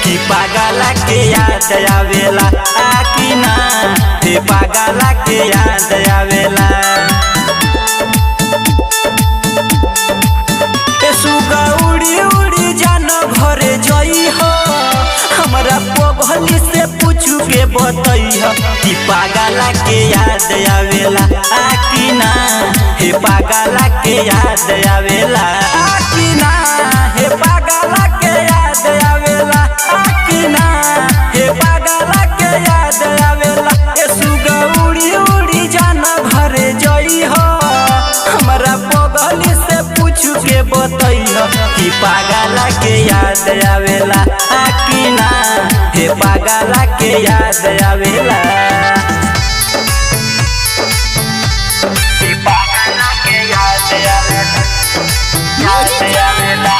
कि पागला के याद आवेला कि ना हे पागला के याद आवेला। सुगा उड़ी उड़ी जान घरे जई हो हमरा पगली से पूछू के बतई कि पागला के याद आवेला कि ना हे पागला के याद आवेला कि ना हे पागला के याद आवेला कि ना हे पागला के याद आवेला। ए सुगा उड़ी उड़ी जान घरे जई हो हमरा पगली से पूछू के बतई कि पागला के याद आवेला कि ना हे पागला के याद आवेला। पागला के याद आवेला याद आवेला।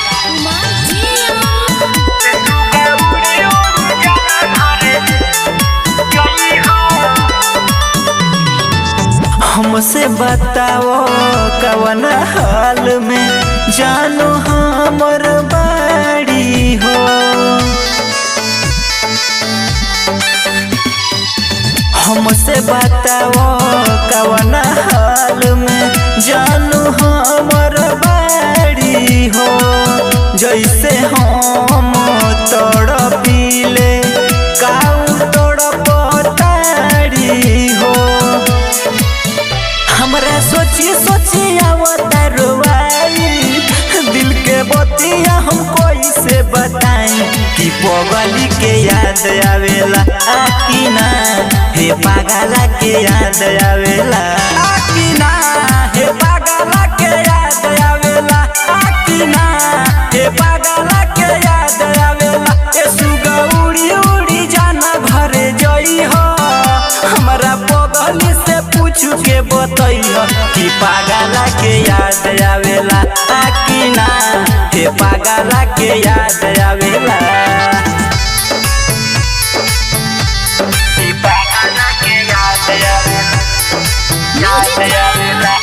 हमसे बताओ कवन हाल में जानो हमर बाड़ी हो। हमसे बताओ कवन हाल में जानो हमर बाड़ी हो। जैसे हम तड़पीले काऊ तड़पताड़ी हो। हमरा सोची सोची आवता रोवाई दिल के बतिया हम कैसे बताई कि पगली के याद आवेला कि ना हे पागला के याद आवेला कि ना हे पागला के याद आवेला कि ना हे पागला के याद आवेला। ए सुगा उड़ी उड़ी जाना घरे जई हो हमरा पगली से पूछू के बतई कि पागला के याद आवेला कि ना हे पागला के याद आवेला। पागला के याद आवेला याद आवेला।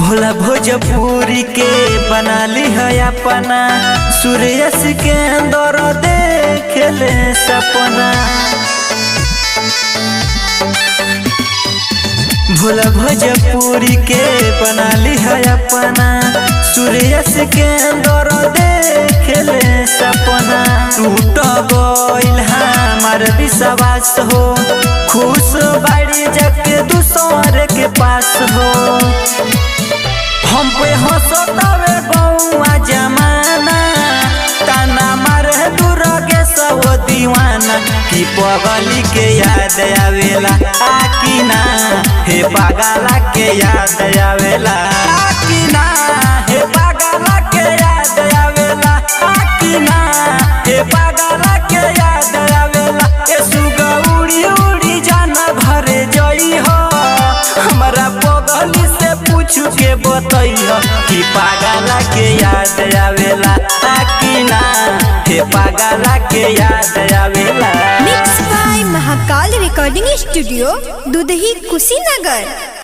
भोला भोजपुरी के बना ली है अपना सूर्य के अंदर देखेले सपना। भोला भोजपुरी के बना ली है अपना सूर्य के अंदर देखेले सपना। टूट गइल हमार विश्वास हो खुश बाड़ी जाके दूसरे के पास हो। हम पे हंसतावे बउआ जमाना ताना मारे दूर के सब दीवाना कि पगली के याद आवेला कि ना हे पागला के याद आवेला कि ना हे पागला के याद आवेला कि ना हे पागला के याद आवेला। ए सुगा उड़ी उड़ी जाना घरे जई हो हमरा पगली से पूछू के बतई कि पागला के याद आवेला कि ना हे पागला के याद आवेला। Mix by Mahakal recording studio Dudhahi Kushinagar.